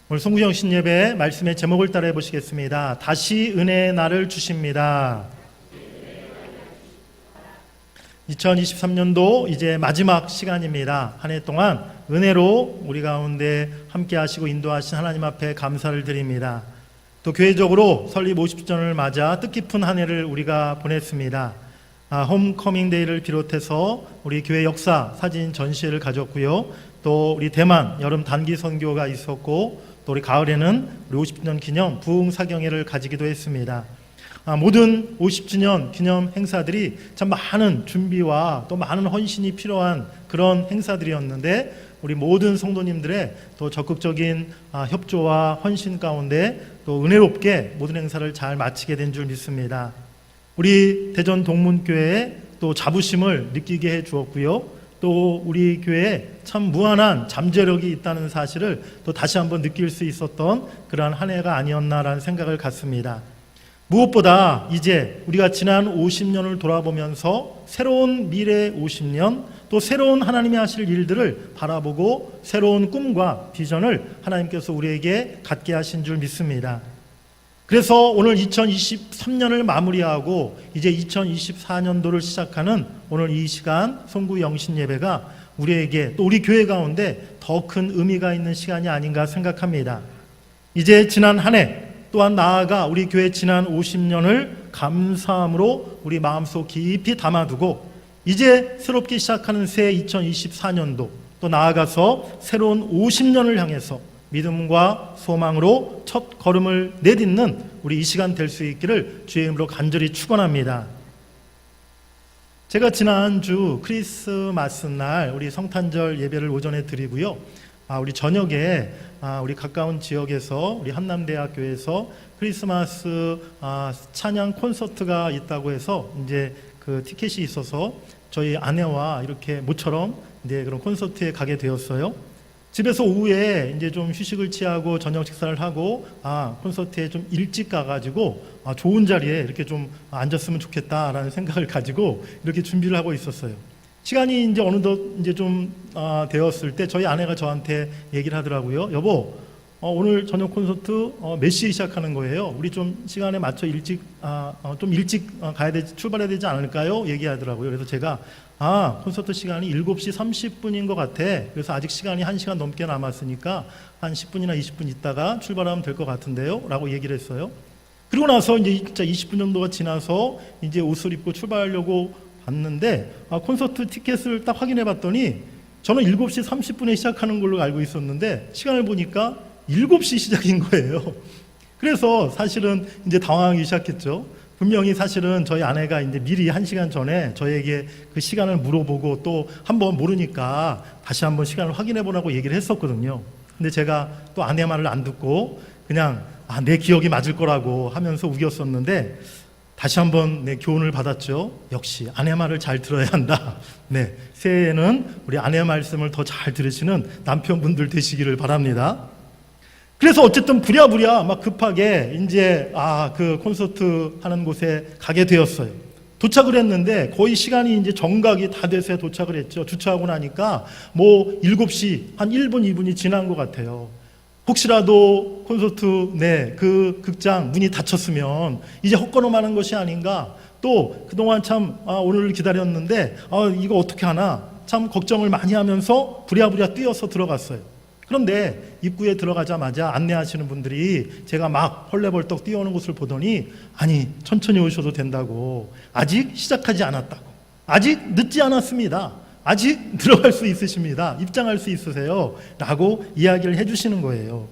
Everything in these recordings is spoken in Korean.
오늘 송구영 신예배 말씀의 제목을 따라해 보시겠습니다. 다시 은혜의 날을 주십니다. 2023년도 이제 마지막 시간입니다. 한 해 동안 은혜로 우리 가운데 함께 하시고 인도하신 하나님 앞에 감사를 드립니다. 또 교회적으로 설립 50주년을 맞아 뜻깊은 한 해를 우리가 보냈습니다. 홈커밍 데이를 비롯해서 우리 교회 역사 사진 전시회를 가졌고요. 또 우리 대만 여름 단기 선교가 있었고, 또 우리 가을에는 우리 50주년 기념 부흥 사경회를 가지기도 했습니다. 모든 50주년 기념 행사들이 참 많은 준비와 또 많은 헌신이 필요한 그런 행사들이었는데, 우리 모든 성도님들의 또 적극적인 협조와 헌신 가운데 또 은혜롭게 모든 행사를 잘 마치게 된 줄 믿습니다. 우리 대전 동문교회에 또 자부심을 느끼게 해 주었고요. 또 우리 교회에 참 무한한 잠재력이 있다는 사실을 또 다시 한번 느낄 수 있었던 그러한 한 해가 아니었나라는 생각을 갖습니다. 무엇보다 이제 우리가 지난 50년을 돌아보면서 새로운 미래 50년, 또 새로운 하나님이 하실 일들을 바라보고 새로운 꿈과 비전을 하나님께서 우리에게 갖게 하신 줄 믿습니다. 그래서 오늘 2023년을 마무리하고 이제 2024년도를 시작하는 오늘 이 시간 송구 영신 예배가 우리에게 또 우리 교회 가운데 더 큰 의미가 있는 시간이 아닌가 생각합니다. 이제 지난 한 해 또한 나아가 우리 교회 지난 50년을 감사함으로 우리 마음속 깊이 담아두고 이제 새롭게 시작하는 새 2024년도, 또 나아가서 새로운 50년을 향해서 믿음과 소망으로 첫 걸음을 내딛는 우리 이 시간 될 수 있기를 주의 이름으로 간절히 축원합니다. 제가 지난주 크리스마스 날 우리 성탄절 예배를 오전에 드리고요. 우리 저녁에 우리 가까운 지역에서 우리 한남대학교에서 크리스마스 찬양 콘서트가 있다고 해서 이제 그 티켓이 있어서 저희 아내와 이렇게 모처럼 이제 그런 콘서트에 가게 되었어요. 집에서 오후에 이제 좀 휴식을 취하고 저녁 식사를 하고 콘서트에 좀 일찍 가가지고 좋은 자리에 이렇게 좀 앉았으면 좋겠다라는 생각을 가지고 이렇게 준비를 하고 있었어요. 시간이 이제 어느덧 이제 좀 되었을 때 저희 아내가 저한테 얘기를 하더라고요. 여보, 오늘 저녁 콘서트 몇 시에 시작하는 거예요? 우리 좀 시간에 맞춰 일찍 좀 일찍 출발해야 되지 않을까요? 얘기하더라고요. 그래서 제가 콘서트 시간이 7시 30분인 것 같아. 그래서 아직 시간이 1시간 넘게 남았으니까 한 10분이나 20분 있다가 출발하면 될 것 같은데요? 라고 얘기를 했어요. 그리고 나서 이제 진짜 20분 정도가 지나서 이제 옷을 입고 출발하려고 봤는데 콘서트 티켓을 딱 확인해 봤더니 저는 7시 30분에 시작하는 걸로 알고 있었는데 시간을 보니까 7시 시작인 거예요. 그래서 사실은 이제 당황하기 시작했죠. 분명히 사실은 저희 아내가 이제 미리 1시간 전에 저에게 그 시간을 물어보고 또 한번 모르니까 다시 한번 시간을 확인해 보라고 얘기를 했었거든요. 근데 제가 또 아내 말을 안 듣고 그냥 내 기억이 맞을 거라고 하면서 우겼었는데 다시 한번 교훈을 받았죠. 역시 아내 말을 잘 들어야 한다. 새해에는 우리 아내 말씀을 더 잘 들으시는 남편분들 되시기를 바랍니다. 그래서 어쨌든 부랴부랴 막 급하게 이제 그 콘서트 하는 곳에 가게 되었어요. 도착을 했는데 거의 시간이 이제 정각이 다 돼서 도착을 했죠. 주차하고 나니까 7시 한 1분 2분이 지난 것 같아요. 혹시라도 콘서트 그 극장 문이 닫혔으면 이제 헛걸음하는 것이 아닌가, 또 그동안 참 오늘을 기다렸는데 이거 어떻게 하나 참 걱정을 많이 하면서 부랴부랴 뛰어서 들어갔어요. 그런데 입구에 들어가자마자 안내하시는 분들이 제가 막 헐레벌떡 뛰어오는 것을 보더니 천천히 오셔도 된다고, 아직 시작하지 않았다고, 아직 늦지 않았습니다, 아직 들어갈 수 있으십니다, 입장할 수 있으세요 라고 이야기를 해주시는 거예요.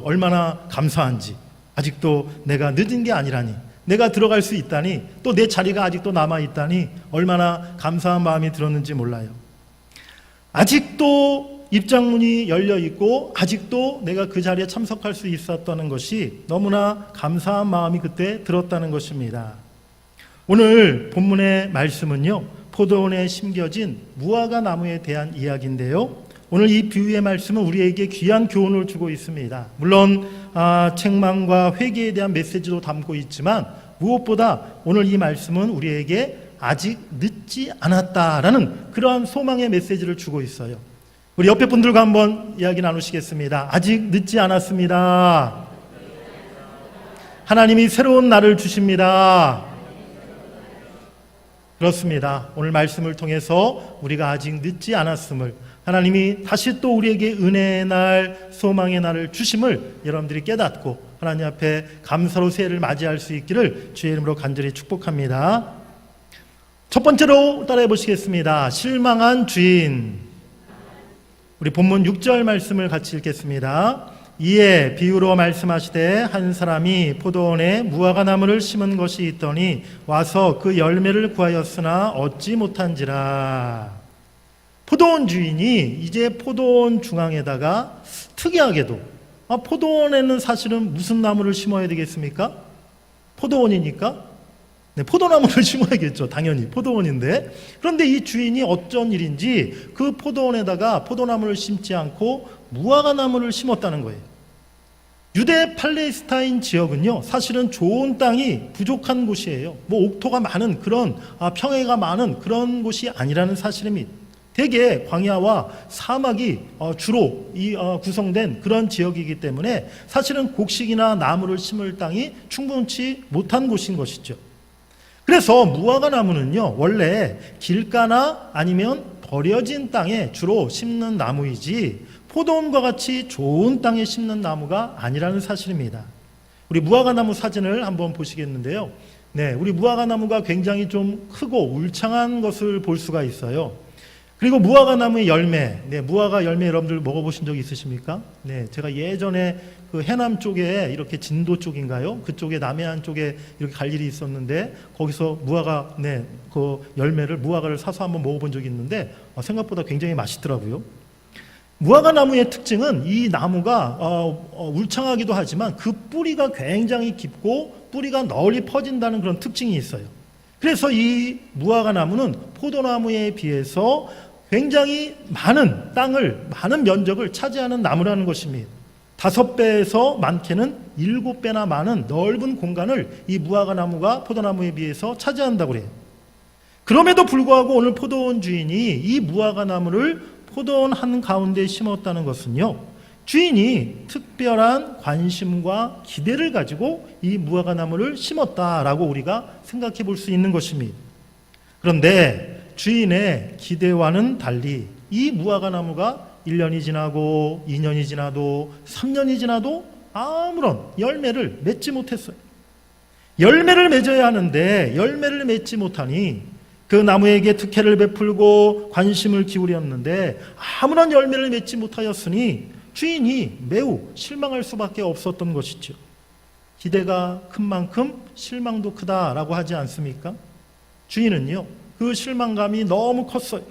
얼마나 감사한지, 아직도 내가 늦은 게 아니라니, 내가 들어갈 수 있다니, 또 내 자리가 아직도 남아있다니 얼마나 감사한 마음이 들었는지 몰라요. 아직도 입장문이 열려있고 아직도 내가 그 자리에 참석할 수 있었다는 것이 너무나 감사한 마음이 그때 들었다는 것입니다. 오늘 본문의 말씀은요, 포도원에 심겨진 무화과 나무에 대한 이야기인데요, 오늘 이 비유의 말씀은 우리에게 귀한 교훈을 주고 있습니다. 물론 책망과 회개에 대한 메시지도 담고 있지만 무엇보다 오늘 이 말씀은 우리에게 아직 늦지 않았다라는 그러한 소망의 메시지를 주고 있어요. 우리 옆에 분들과 한번 이야기 나누시겠습니다. 아직 늦지 않았습니다. 하나님이 새로운 날을 주십니다. 그렇습니다. 오늘 말씀을 통해서 우리가 아직 늦지 않았음을, 하나님이 다시 또 우리에게 은혜의 날, 소망의 날을 주심을 여러분들이 깨닫고 하나님 앞에 감사로 새해를 맞이할 수 있기를 주의 이름으로 간절히 축복합니다. 첫 번째로 따라해 보시겠습니다. 실망한 주인. 우리 본문 6절 말씀을 같이 읽겠습니다. 이에 비유로 말씀하시되 한 사람이 포도원에 무화과나무를 심은 것이 있더니 와서 그 열매를 구하였으나 얻지 못한지라. 포도원 주인이 이제 포도원 중앙에다가 특이하게도, 포도원에는 사실은 무슨 나무를 심어야 되겠습니까? 포도원이니까 네, 포도나무를 심어야겠죠. 당연히 포도원인데. 그런데 이 주인이 어쩐 일인지 그 포도원에다가 포도나무를 심지 않고 무화과나무를 심었다는 거예요. 유대 팔레스타인 지역은요, 사실은 좋은 땅이 부족한 곳이에요. 옥토가 많은 그런 평해가 많은 그런 곳이 아니라는 사실입니다. 대개 광야와 사막이 주로 구성된 그런 지역이기 때문에 사실은 곡식이나 나무를 심을 땅이 충분치 못한 곳인 것이죠. 그래서 무화과나무는요, 원래 길가나 아니면 버려진 땅에 주로 심는 나무이지 포도원과 같이 좋은 땅에 심는 나무가 아니라는 사실입니다. 우리 무화과나무 사진을 한번 보시겠는데요. 네, 우리 무화과나무가 굉장히 좀 크고 울창한 것을 볼 수가 있어요. 그리고 무화과나무의 열매, 네, 무화과 열매 여러분들 먹어보신 적 있으십니까? 네, 제가 예전에 그 해남 쪽에 이렇게 진도 쪽인가요? 그쪽에 남해안 쪽에 이렇게 갈 일이 있었는데 거기서 무화과, 네, 그 열매를 무화과를 사서 한번 먹어본 적이 있는데 생각보다 굉장히 맛있더라고요. 무화과 나무의 특징은 이 나무가 울창하기도 하지만 그 뿌리가 굉장히 깊고 뿌리가 널리 퍼진다는 그런 특징이 있어요. 그래서 이 무화과 나무는 포도나무에 비해서 굉장히 많은 땅을, 많은 면적을 차지하는 나무라는 것입니다. 5배에서 많게는 7배나 많은 넓은 공간을 이 무화과 나무가 포도나무에 비해서 차지한다고 그래요. 그럼에도 불구하고 오늘 포도원 주인이 이 무화과 나무를 포도원 한가운데 심었다는 것은요, 주인이 특별한 관심과 기대를 가지고 이 무화과 나무를 심었다라고 우리가 생각해 볼 수 있는 것입니다. 그런데 주인의 기대와는 달리 이 무화과 나무가 1년이 지나고 2년이 지나도 3년이 지나도 아무런 열매를 맺지 못했어요. 열매를 맺어야 하는데 열매를 맺지 못하니 그 나무에게 특혜를 베풀고 관심을 기울였는데 아무런 열매를 맺지 못하였으니 주인이 매우 실망할 수밖에 없었던 것이죠. 기대가 큰 만큼 실망도 크다라고 하지 않습니까? 주인은요, 그 실망감이 너무 컸어요.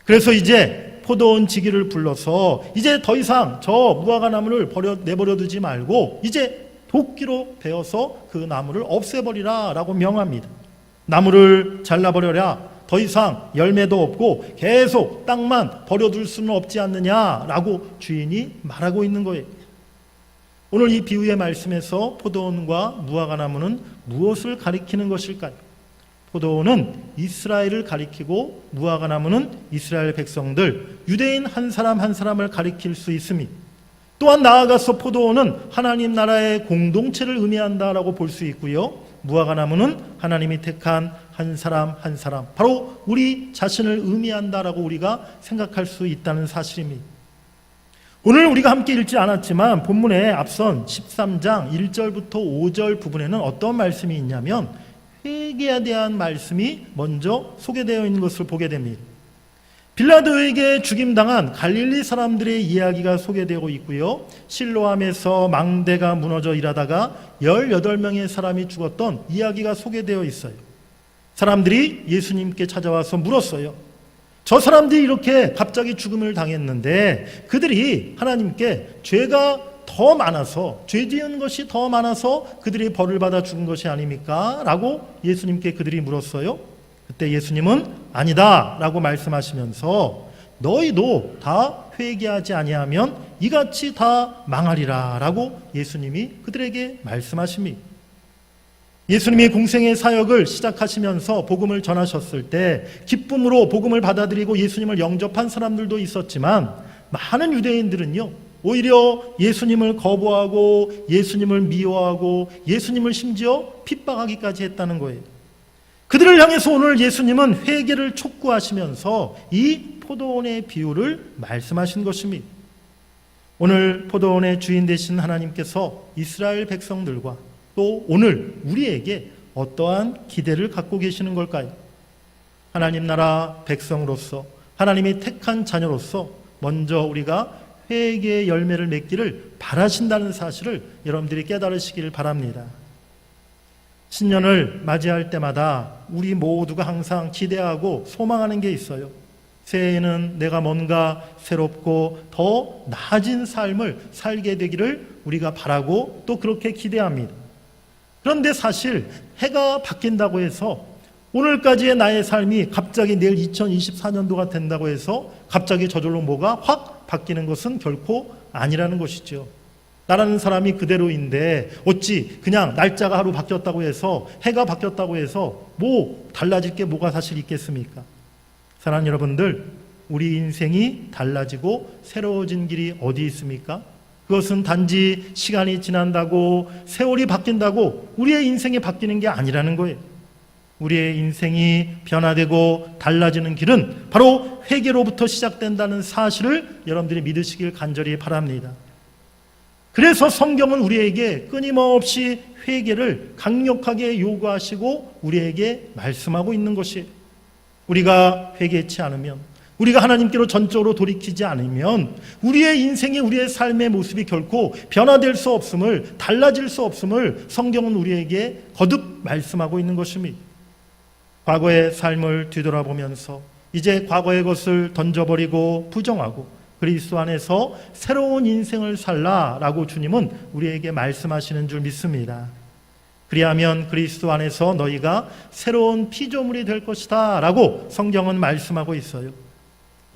그래서 이제 포도원 지기를 불러서 이제 더 이상 저 무화과 나무를 내버려 두지 말고 이제 도끼로 베어서 그 나무를 없애버리라 라고 명합니다. 나무를 잘라버려라. 더 이상 열매도 없고 계속 땅만 버려둘 수는 없지 않느냐라고 주인이 말하고 있는 거예요. 오늘 이 비유의 말씀에서 포도원과 무화과 나무는 무엇을 가리키는 것일까요? 포도원은 이스라엘을 가리키고 무화과 나무는 이스라엘 백성들, 유대인 한 사람 한 사람을 가리킬 수 있습니다. 또한 나아가서 포도원은 하나님 나라의 공동체를 의미한다라고 볼 수 있고요. 무화과 나무는 하나님이 택한 한 사람 한 사람, 바로 우리 자신을 의미한다라고 우리가 생각할 수 있다는 사실입니다. 오늘 우리가 함께 읽지 않았지만 본문의 앞선 13장 1절부터 5절 부분에는 어떤 말씀이 있냐면 회개에 대한 말씀이 먼저 소개되어 있는 것을 보게 됩니다. 빌라도에게 죽임당한 갈릴리 사람들의 이야기가 소개되고 있고요. 실로암에서 망대가 무너져 일하다가 18명의 사람이 죽었던 이야기가 소개되어 있어요. 사람들이 예수님께 찾아와서 물었어요. 저 사람들이 이렇게 갑자기 죽음을 당했는데 그들이 하나님께 죄가 더 많아서, 죄 지은 것이 더 많아서 그들이 벌을 받아 죽은 것이 아닙니까? 라고 예수님께 그들이 물었어요. 그때 예수님은 아니다 라고 말씀하시면서 너희도 다 회개하지 아니하면 이같이 다 망하리라 라고 예수님이 그들에게 말씀하십니다. 예수님이 공생의 사역을 시작하시면서 복음을 전하셨을 때 기쁨으로 복음을 받아들이고 예수님을 영접한 사람들도 있었지만 많은 유대인들은요, 오히려 예수님을 거부하고 예수님을 미워하고 예수님을 심지어 핍박하기까지 했다는 거예요. 그들을 향해서 오늘 예수님은 회개를 촉구하시면서 이 포도원의 비유를 말씀하신 것입니다. 오늘 포도원의 주인 되신 하나님께서 이스라엘 백성들과 또 오늘 우리에게 어떠한 기대를 갖고 계시는 걸까요? 하나님 나라 백성으로서, 하나님이 택한 자녀로서 먼저 우리가 회개의 열매를 맺기를 바라신다는 사실을 여러분들이 깨달으시길 바랍니다. 신년을 맞이할 때마다 우리 모두가 항상 기대하고 소망하는 게 있어요. 새해에는 내가 뭔가 새롭고 더 나아진 삶을 살게 되기를 우리가 바라고 또 그렇게 기대합니다. 그런데 사실 해가 바뀐다고 해서 오늘까지의 나의 삶이 갑자기 내일 2024년도가 된다고 해서 갑자기 저절로 뭐가 확 바뀌는 것은 결코 아니라는 것이죠. 나라는 사람이 그대로인데 어찌 그냥 날짜가 하루 바뀌었다고 해서, 해가 바뀌었다고 해서 뭐 달라질 게 뭐가 사실 있겠습니까? 사랑하는 여러분들, 우리 인생이 달라지고 새로워진 길이 어디 있습니까? 그것은 단지 시간이 지난다고, 세월이 바뀐다고 우리의 인생이 바뀌는 게 아니라는 거예요. 우리의 인생이 변화되고 달라지는 길은 바로 회개로부터 시작된다는 사실을 여러분들이 믿으시길 간절히 바랍니다. 그래서 성경은 우리에게 끊임없이 회개를 강력하게 요구하시고 우리에게 말씀하고 있는 것이에요. 우리가 회개치 않으면, 우리가 하나님께로 전적으로 돌이키지 않으면 우리의 인생이, 우리의 삶의 모습이 결코 변화될 수 없음을, 달라질 수 없음을 성경은 우리에게 거듭 말씀하고 있는 것입니다. 과거의 삶을 뒤돌아보면서 이제 과거의 것을 던져버리고 부정하고 그리스도 안에서 새로운 인생을 살라라고 주님은 우리에게 말씀하시는 줄 믿습니다. 그리하면 그리스도 안에서 너희가 새로운 피조물이 될 것이다 라고 성경은 말씀하고 있어요.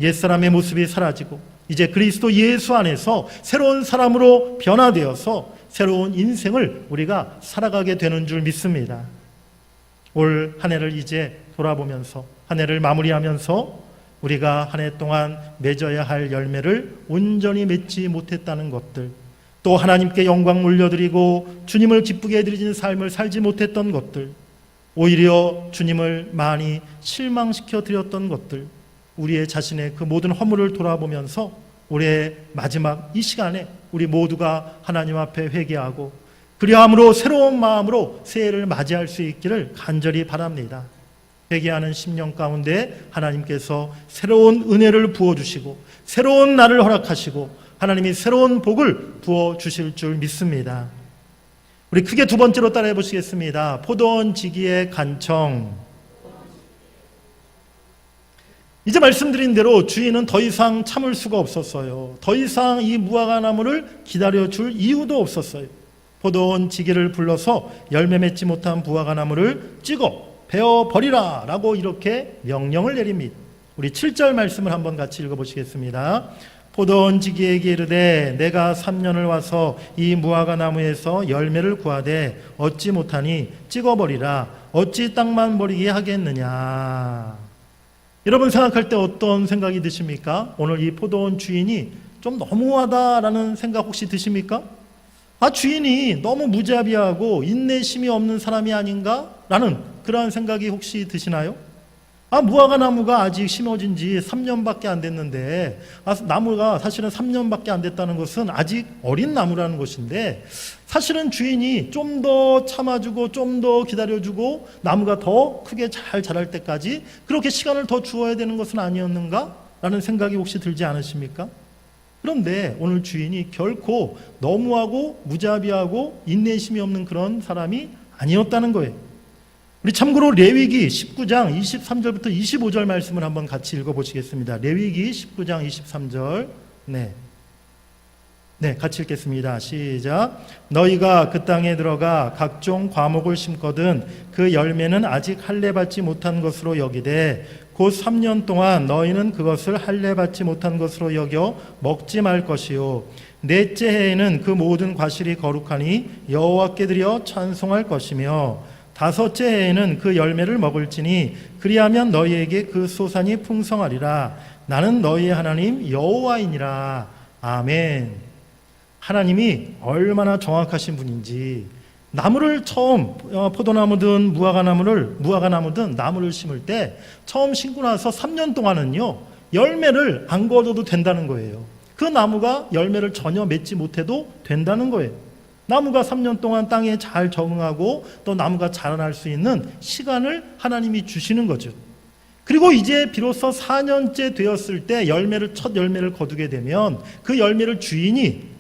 옛사람의 모습이 사라지고 이제 그리스도 예수 안에서 새로운 사람으로 변화되어서 새로운 인생을 우리가 살아가게 되는 줄 믿습니다. 올 한 해를 이제 돌아보면서, 한 해를 마무리하면서 우리가 한 해 동안 맺어야 할 열매를 온전히 맺지 못했다는 것들, 또 하나님께 영광 올려드리고 주님을 기쁘게 해드리는 삶을 살지 못했던 것들, 오히려 주님을 많이 실망시켜 드렸던 것들, 우리의 자신의 그 모든 허물을 돌아보면서 올해 마지막 이 시간에 우리 모두가 하나님 앞에 회개하고 그리함으로 새로운 마음으로 새해를 맞이할 수 있기를 간절히 바랍니다. 회개하는 10년 가운데 하나님께서 새로운 은혜를 부어주시고 새로운 날을 허락하시고 하나님이 새로운 복을 부어주실 줄 믿습니다. 우리 크게 두 번째로 따라해 보시겠습니다. 포도원 지기의 간청. 이제 말씀드린 대로 주인은 더 이상 참을 수가 없었어요. 더 이상 이 무화과 나무를 기다려줄 이유도 없었어요. 포도원 지기를 불러서 열매 맺지 못한 무화과 나무를 찍어 베어버리라 라고 이렇게 명령을 내립니다. 우리 7절 말씀을 한번 같이 읽어보시겠습니다. 포도원 지기에게 이르되 내가 3년을 와서 이 무화과 나무에서 열매를 구하되 얻지 못하니 찍어버리라. 어찌 땅만 버리게 하겠느냐. 여러분 생각할 때 어떤 생각이 드십니까? 오늘 이 포도원 주인이 좀 너무하다라는 생각 혹시 드십니까? 주인이 너무 무자비하고 인내심이 없는 사람이 아닌가? 라는 그러한 생각이 혹시 드시나요? 무화과 나무가 아직 심어진 지 3년밖에 안 됐는데, 나무가 사실은 3년밖에 안 됐다는 것은 아직 어린 나무라는 것인데, 사실은 주인이 좀 더 참아주고 좀 더 기다려주고 나무가 더 크게 잘 자랄 때까지 그렇게 시간을 더 주어야 되는 것은 아니었는가? 라는 생각이 혹시 들지 않으십니까? 그런데 오늘 주인이 결코 너무하고 무자비하고 인내심이 없는 그런 사람이 아니었다는 거예요. 우리 참고로 레위기 19장 23절부터 25절 말씀을 한번 같이 읽어보시겠습니다. 레위기 19장 23절. 네, 같이 읽겠습니다. 시작. 너희가 그 땅에 들어가 각종 과목을 심거든 그 열매는 아직 할례 받지 못한 것으로 여기되 곧 3년 동안 너희는 그것을 할례 받지 못한 것으로 여겨 먹지 말 것이요 넷째 해에는 그 모든 과실이 거룩하니 여호와께 드려 찬송할 것이며 다섯째 해에는 그 열매를 먹을지니 그리하면 너희에게 그 소산이 풍성하리라. 나는 너희의 하나님 여호와이니라. 아멘. 하나님이 얼마나 정확하신 분인지, 나무를 처음 포도나무든 무화과나무든 나무를 심을 때 처음 심고 나서 3년 동안은요 열매를 안 거둬도 된다는 거예요. 그 나무가 열매를 전혀 맺지 못해도 된다는 거예요. 나무가 3년 동안 땅에 잘 적응하고 또 나무가 자라날 수 있는 시간을 하나님이 주시는 거죠. 그리고 이제 비로소 4년째 되었을 때 첫 열매를 거두게 되면 그 열매를 주인이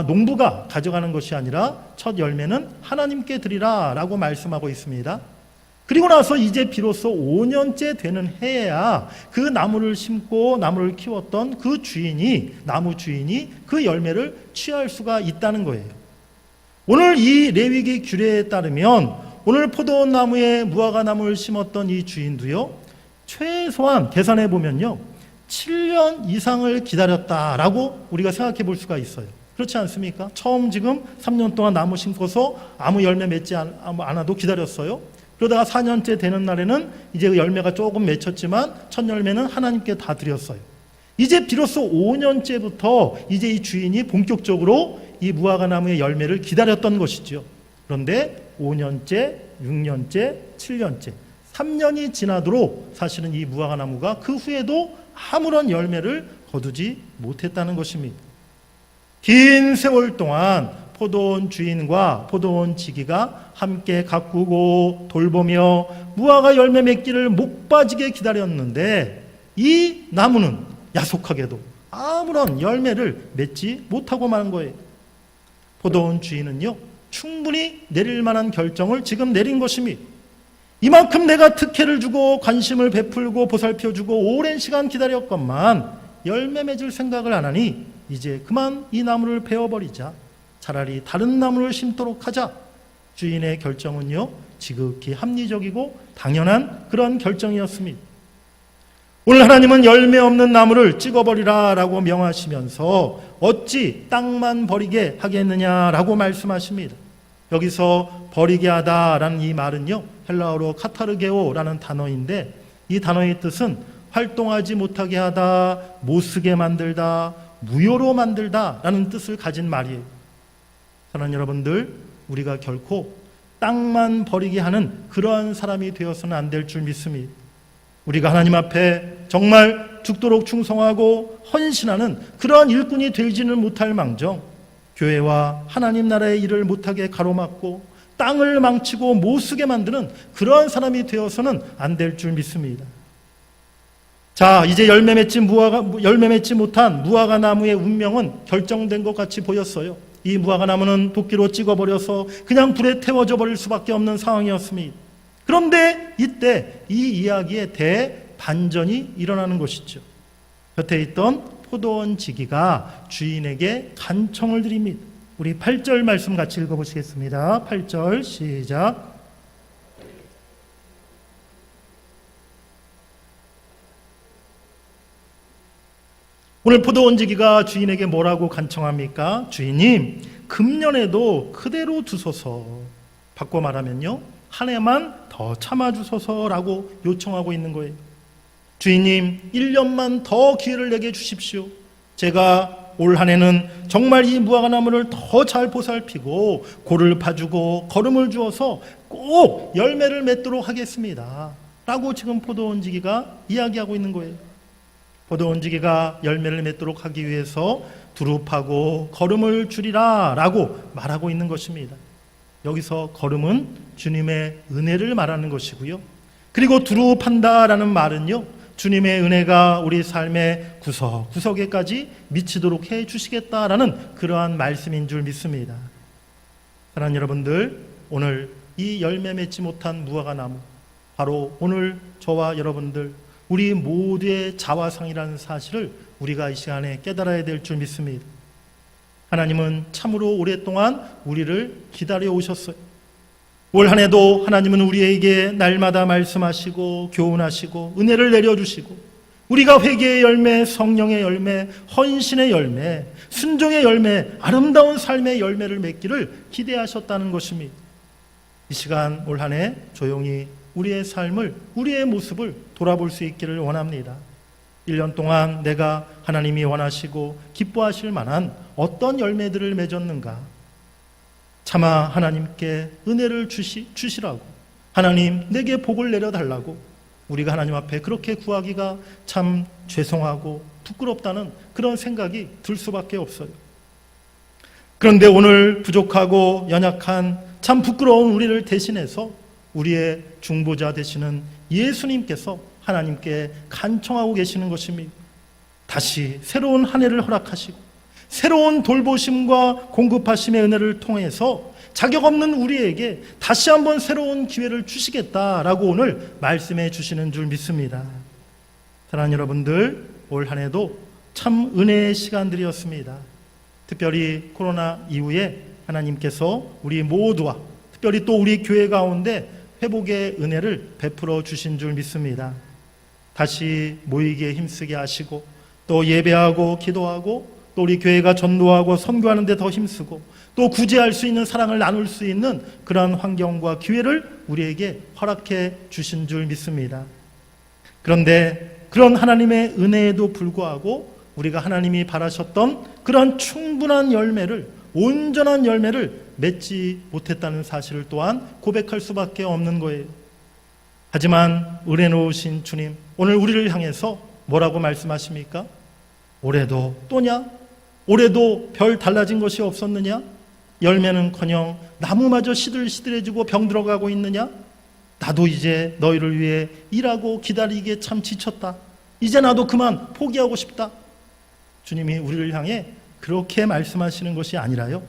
농부가 가져가는 것이 아니라 첫 열매는 하나님께 드리라 라고 말씀하고 있습니다. 그리고 나서 이제 비로소 5년째 되는 해에야 그 나무를 심고 나무를 키웠던 그 나무 주인이 그 열매를 취할 수가 있다는 거예요. 오늘 이 레위기 규례에 따르면 오늘 포도나무에 무화과나무를 심었던 이 주인도요, 최소한 계산해 보면요 7년 이상을 기다렸다라고 우리가 생각해 볼 수가 있어요. 그렇지 않습니까? 처음 지금 3년 동안 나무 심고서 아무 열매 맺지 않아도 기다렸어요. 그러다가 4년째 되는 날에는 이제 열매가 조금 맺혔지만 첫 열매는 하나님께 다 드렸어요. 이제 비로소 5년째부터 이제 이 주인이 본격적으로 이 무화과나무의 열매를 기다렸던 것이죠. 그런데 5년째, 6년째, 7년째 3년이 지나도록 사실은 이 무화과나무가 그 후에도 아무런 열매를 거두지 못했다는 것입니다. 긴 세월 동안 포도원 주인과 포도원 지기가 함께 가꾸고 돌보며 무화과 열매 맺기를 목 빠지게 기다렸는데 이 나무는 야속하게도 아무런 열매를 맺지 못하고 만 거예요. 포도원 주인은요 충분히 내릴 만한 결정을 지금 내린 것입니다. 이만큼 내가 특혜를 주고 관심을 베풀고 보살펴주고 오랜 시간 기다렸건만 열매 맺을 생각을 안 하니 이제 그만 이 나무를 베어버리자. 차라리 다른 나무를 심도록 하자. 주인의 결정은요 지극히 합리적이고 당연한 그런 결정이었습니다. 오늘 하나님은 열매 없는 나무를 찍어버리라 라고 명하시면서 어찌 땅만 버리게 하겠느냐라고 말씀하십니다. 여기서 버리게 하다라는 이 말은요 헬라어로 카타르게오라는 단어인데 이 단어의 뜻은 활동하지 못하게 하다, 못쓰게 만들다, 무효로 만들다 라는 뜻을 가진 말이에요. 사랑하는 여러분들, 우리가 결코 땅만 버리게 하는 그러한 사람이 되어서는 안 될 줄 믿습니다. 우리가 하나님 앞에 정말 죽도록 충성하고 헌신하는 그러한 일꾼이 되지는 못할 망정 교회와 하나님 나라의 일을 못하게 가로막고 땅을 망치고 못쓰게 만드는 그러한 사람이 되어서는 안 될 줄 믿습니다. 자, 이제 열매 맺지 못한 무화과 나무의 운명은 결정된 것 같이 보였어요. 이 무화과 나무는 도끼로 찍어버려서 그냥 불에 태워져 버릴 수밖에 없는 상황이었습니다. 그런데 이때 이 이야기의 대반전이 일어나는 것이죠. 곁에 있던 포도원 지기가 주인에게 간청을 드립니다. 우리 8절 말씀 같이 읽어보시겠습니다. 8절 시작. 오늘 포도원 지기가 주인에게 뭐라고 간청합니까? 주인님, 금년에도 그대로 두소서. 바꿔 말하면요, 한 해만 더 참아주소서라고 요청하고 있는 거예요. 주인님, 1년만 더 기회를 내게 주십시오. 제가 올 한 해는 정말 이 무화과나무를 더 잘 보살피고 골을 파주고 거름을 주어서 꼭 열매를 맺도록 하겠습니다 라고 지금 포도원지기가 이야기하고 있는 거예요. 포도원지기가 열매를 맺도록 하기 위해서 두릅하고 거름을 주리라 라고 말하고 있는 것입니다. 여기서 거름은 주님의 은혜를 말하는 것이고요. 그리고 두릅한다라는 말은요, 주님의 은혜가 우리 삶의 구석구석에까지 미치도록 해 주시겠다라는 그러한 말씀인 줄 믿습니다. 사랑하는 여러분들, 오늘 이 열매 맺지 못한 무화과나무, 바로 오늘 저와 여러분들, 우리 모두의 자화상이라는 사실을 우리가 이 시간에 깨달아야 될 줄 믿습니다. 하나님은 참으로 오랫동안 우리를 기다려 오셨어요. 올 한 해도 하나님은 우리에게 날마다 말씀하시고 교훈하시고 은혜를 내려주시고 우리가 회개의 열매, 성령의 열매, 헌신의 열매, 순종의 열매, 아름다운 삶의 열매를 맺기를 기대하셨다는 것입니다. 이 시간 올 한 해 조용히 우리의 삶을, 우리의 모습을 돌아볼 수 있기를 원합니다. 1년 동안 내가 하나님이 원하시고 기뻐하실 만한 어떤 열매들을 맺었는가? 차마 하나님께 은혜를 주시라고, 하나님 내게 복을 내려달라고 우리가 하나님 앞에 그렇게 구하기가 참 죄송하고 부끄럽다는 그런 생각이 들 수밖에 없어요. 그런데 오늘 부족하고 연약한 참 부끄러운 우리를 대신해서 우리의 중보자 되시는 예수님께서 하나님께 간청하고 계시는 것입니다. 다시 새로운 한 해를 허락하시고 새로운 돌보심과 공급하심의 은혜를 통해서 자격 없는 우리에게 다시 한번 새로운 기회를 주시겠다라고 오늘 말씀해 주시는 줄 믿습니다. 사랑하는 여러분들, 올 한 해도 참 은혜의 시간들이었습니다. 특별히 코로나 이후에 하나님께서 우리 모두와 특별히 또 우리 교회 가운데 회복의 은혜를 베풀어 주신 줄 믿습니다. 다시 모이기에 힘쓰게 하시고 또 예배하고 기도하고 또 우리 교회가 전도하고 선교하는 데 더 힘쓰고 또 구제할 수 있는 사랑을 나눌 수 있는 그러한 환경과 기회를 우리에게 허락해 주신 줄 믿습니다. 그런데 그런 하나님의 은혜에도 불구하고 우리가 하나님이 바라셨던 그런 충분한 열매를, 온전한 열매를 맺지 못했다는 사실을 또한 고백할 수밖에 없는 거예요. 하지만 은혜 놓으신 주님, 오늘 우리를 향해서 뭐라고 말씀하십니까? 올해도 또냐? 올해도 별 달라진 것이 없었느냐? 열매는커녕 나무마저 시들시들해지고 병들어가고 있느냐? 나도 이제 너희를 위해 일하고 기다리기에 참 지쳤다. 이제 나도 그만 포기하고 싶다. 주님이 우리를 향해 그렇게 말씀하시는 것이 아니라요,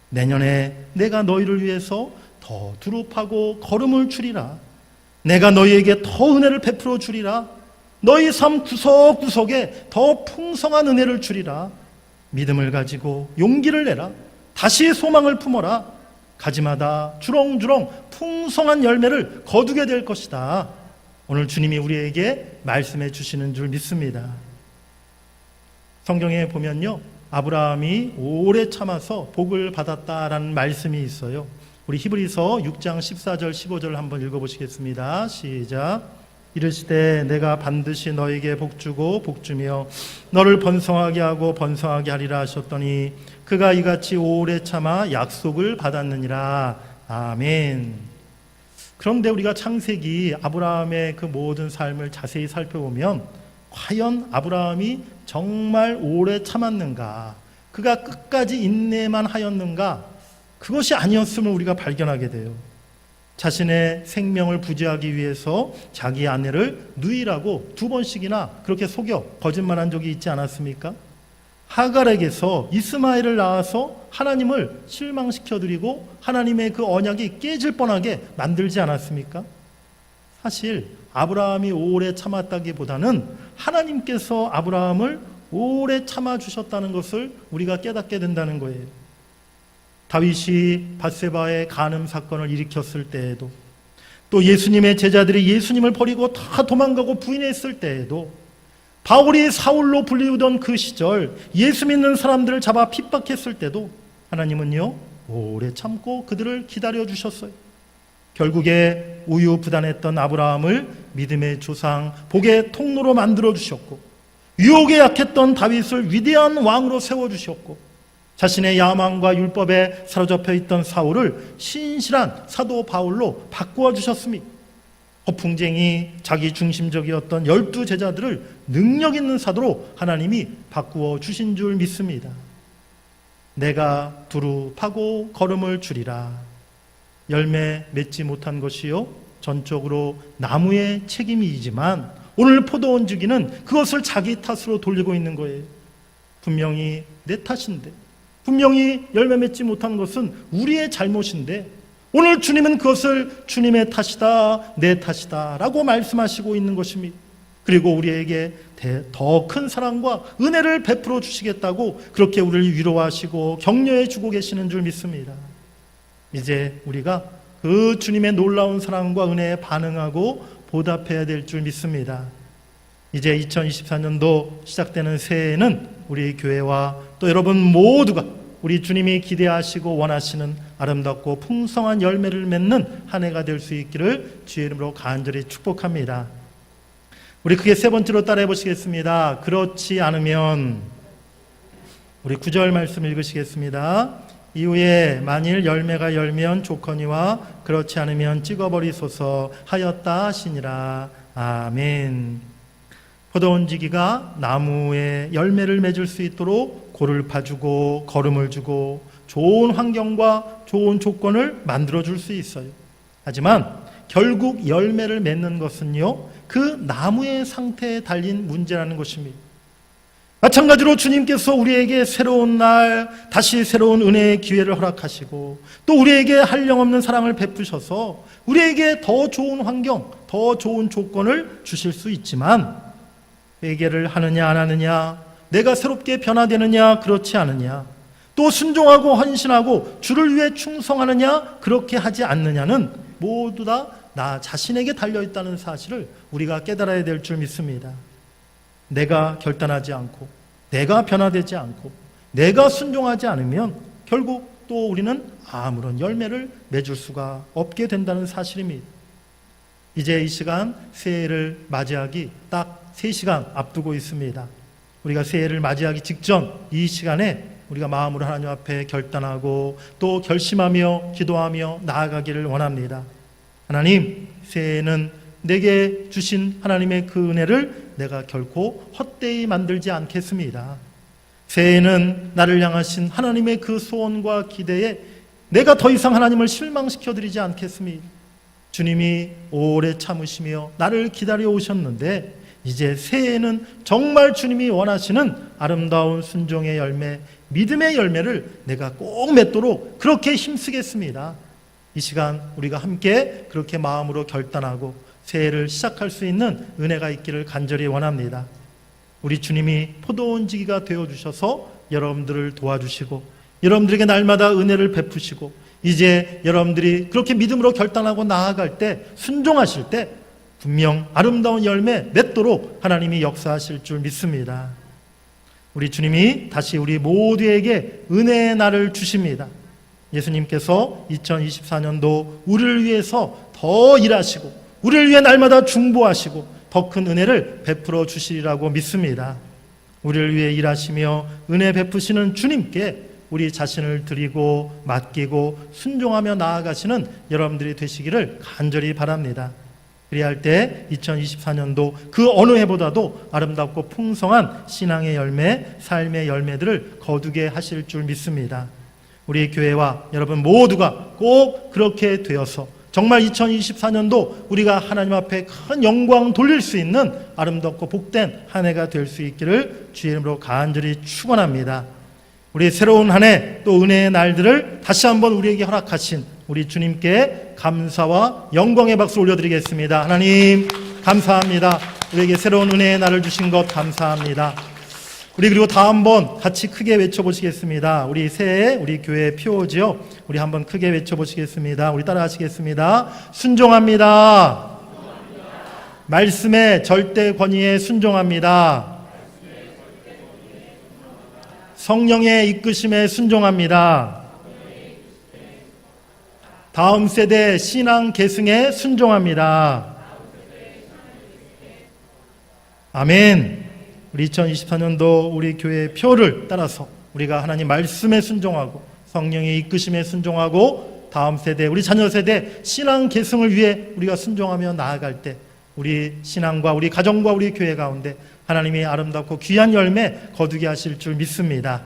내년에 내가 너희를 위해서 더 두릅하고 걸음을 주리라. 내가 너희에게 더 은혜를 베풀어 주리라. 너희 삶 구석구석에 더 풍성한 은혜를 주리라. 믿음을 가지고 용기를 내라. 다시 소망을 품어라. 가지마다 주렁주렁 풍성한 열매를 거두게 될 것이다. 오늘 주님이 우리에게 말씀해 주시는 줄 믿습니다. 성경에 보면요, 아브라함이 오래 참아서 복을 받았다라는 말씀이 있어요. 우리 히브리서 6장 14절 15절 한번 읽어보시겠습니다. 시작. 이르시되 내가 반드시 너에게 복주고 복주며 너를 번성하게 하고 번성하게 하리라 하셨더니 그가 이같이 오래 참아 약속을 받았느니라. 아멘. 그런데 우리가 창세기 아브라함의 그 모든 삶을 자세히 살펴보면 과연 아브라함이 정말 오래 참았는가, 그가 끝까지 인내만 하였는가, 그것이 아니었음을 우리가 발견하게 돼요. 자신의 생명을 부지하기 위해서 자기 아내를 누이라고 2번씩이나 그렇게 속여 거짓말한 적이 있지 않았습니까? 하갈에게서 이스마엘을 낳아서 하나님을 실망시켜드리고 하나님의 그 언약이 깨질 뻔하게 만들지 않았습니까? 사실 아브라함이 오래 참았다기보다는 하나님께서 아브라함을 오래 참아주셨다는 것을 우리가 깨닫게 된다는 거예요. 다윗이 밧세바의 간음 사건을 일으켰을 때에도, 또 예수님의 제자들이 예수님을 버리고 다 도망가고 부인했을 때에도, 바울이 사울로 불리우던 그 시절 예수 믿는 사람들을 잡아 핍박했을 때도 하나님은요, 오래 참고 그들을 기다려주셨어요. 결국에 우유부단했던 아브라함을 믿음의 조상, 복의 통로로 만들어주셨고, 유혹에 약했던 다윗을 위대한 왕으로 세워주셨고, 자신의 야망과 율법에 사로잡혀 있던 사울을 신실한 사도 바울로 바꾸어 주셨습니다. 허풍쟁이, 자기 중심적이었던 12 제자들을 능력 있는 사도로 하나님이 바꾸어 주신 줄 믿습니다. 내가 두루 파고 걸음을 주리라. 열매 맺지 못한 것이요, 전적으로 나무의 책임이지만 오늘 포도원 주기는 그것을 자기 탓으로 돌리고 있는 거예요. 분명히 내 탓인데, 분명히 열매 맺지 못한 것은 우리의 잘못인데 오늘 주님은 그것을 주님의 탓이다, 내 탓이다 라고 말씀하시고 있는 것입니다. 그리고 우리에게 더 큰 사랑과 은혜를 베풀어 주시겠다고 그렇게 우리를 위로하시고 격려해 주고 계시는 줄 믿습니다. 이제 우리가 그 주님의 놀라운 사랑과 은혜에 반응하고 보답해야 될 줄 믿습니다. 이제 2024년도 시작되는 새해에는 우리 교회와 또 여러분 모두가 우리 주님이 기대하시고 원하시는 아름답고 풍성한 열매를 맺는 한 해가 될 수 있기를 주의 이름으로 간절히 축복합니다. 우리 크게 세 번째로 따라해 보시겠습니다. 그렇지 않으면, 우리 9절 말씀 읽으시겠습니다. 이후에 만일 열매가 열면 좋거니와 그렇지 않으면 찍어버리소서 하였다 하시니라. 아멘. 포도원지기가 나무에 열매를 맺을 수 있도록 골을 파주고 거름을 주고 좋은 환경과 좋은 조건을 만들어줄 수 있어요. 하지만 결국 열매를 맺는 것은요, 그 나무의 상태에 달린 문제라는 것입니다. 마찬가지로 주님께서 우리에게 새로운 날, 다시 새로운 은혜의 기회를 허락하시고 또 우리에게 한량없는 사랑을 베푸셔서 우리에게 더 좋은 환경, 더 좋은 조건을 주실 수 있지만 회개를 하느냐 안 하느냐, 내가 새롭게 변화되느냐 그렇지 않느냐, 또 순종하고 헌신하고 주를 위해 충성하느냐 그렇게 하지 않느냐는 모두 다 나 자신에게 달려있다는 사실을 우리가 깨달아야 될 줄 믿습니다. 내가 결단하지 않고 내가 변화되지 않고 내가 순종하지 않으면 결국 또 우리는 아무런 열매를 맺을 수가 없게 된다는 사실입니다. 이제 이 시간 새해를 맞이하기 딱 3시간 앞두고 있습니다. 우리가 새해를 맞이하기 직전 이 시간에 우리가 마음으로 하나님 앞에 결단하고 또 결심하며 기도하며 나아가기를 원합니다. 하나님, 새해에는 내게 주신 하나님의 그 은혜를 내가 결코 헛되이 만들지 않겠습니다. 새해에는 나를 향하신 하나님의 그 소원과 기대에 내가 더 이상 하나님을 실망시켜드리지 않겠습니다. 주님이 오래 참으시며 나를 기다려 오셨는데 이제 새해에는 정말 주님이 원하시는 아름다운 순종의 열매, 믿음의 열매를 내가 꼭 맺도록 그렇게 힘쓰겠습니다. 이 시간 우리가 함께 그렇게 마음으로 결단하고 새해를 시작할 수 있는 은혜가 있기를 간절히 원합니다. 우리 주님이 포도원지기가 되어주셔서 여러분들을 도와주시고 여러분들에게 날마다 은혜를 베푸시고 이제 여러분들이 그렇게 믿음으로 결단하고 나아갈 때, 순종하실 때 분명 아름다운 열매 맺도록 하나님이 역사하실 줄 믿습니다. 우리 주님이 다시 우리 모두에게 은혜의 날을 주십니다. 예수님께서 2024년도 우리를 위해서 더 일하시고 우리를 위해 날마다 중보하시고 더 큰 은혜를 베풀어 주시리라고 믿습니다. 우리를 위해 일하시며 은혜 베푸시는 주님께 우리 자신을 드리고 맡기고 순종하며 나아가시는 여러분들이 되시기를 간절히 바랍니다. 그리할 때 2024년도 그 어느 해보다도 아름답고 풍성한 신앙의 열매, 삶의 열매들을 거두게 하실 줄 믿습니다. 우리 교회와 여러분 모두가 꼭 그렇게 되어서 정말 2024년도 우리가 하나님 앞에 큰 영광 돌릴 수 있는 아름답고 복된 한 해가 될 수 있기를 주의 이름으로 간절히 축원합니다. 우리 새로운 한 해 또 은혜의 날들을 다시 한번 우리에게 허락하신 우리 주님께 감사와 영광의 박수 올려드리겠습니다. 하나님 감사합니다. 우리에게 새로운 은혜의 날을 주신 것 감사합니다. 우리 그리고 다 한번 같이 크게 외쳐보시겠습니다. 우리 새해 우리 교회 표어지요. 우리 한번 크게 외쳐보시겠습니다. 우리 따라하시겠습니다. 순종합니다. 말씀의 절대 권위에 순종합니다. 성령의 이끄심에 순종합니다. 다음 세대 신앙 계승에 순종합니다. 아멘. 우리 2024년도 우리 교회의 표를 따라서 우리가 하나님 말씀에 순종하고 성령의 이끄심에 순종하고 다음 세대, 우리 자녀 세대 신앙 계승을 위해 우리가 순종하며 나아갈 때 우리 신앙과 우리 가정과 우리 교회 가운데 하나님이 아름답고 귀한 열매 거두게 하실 줄 믿습니다.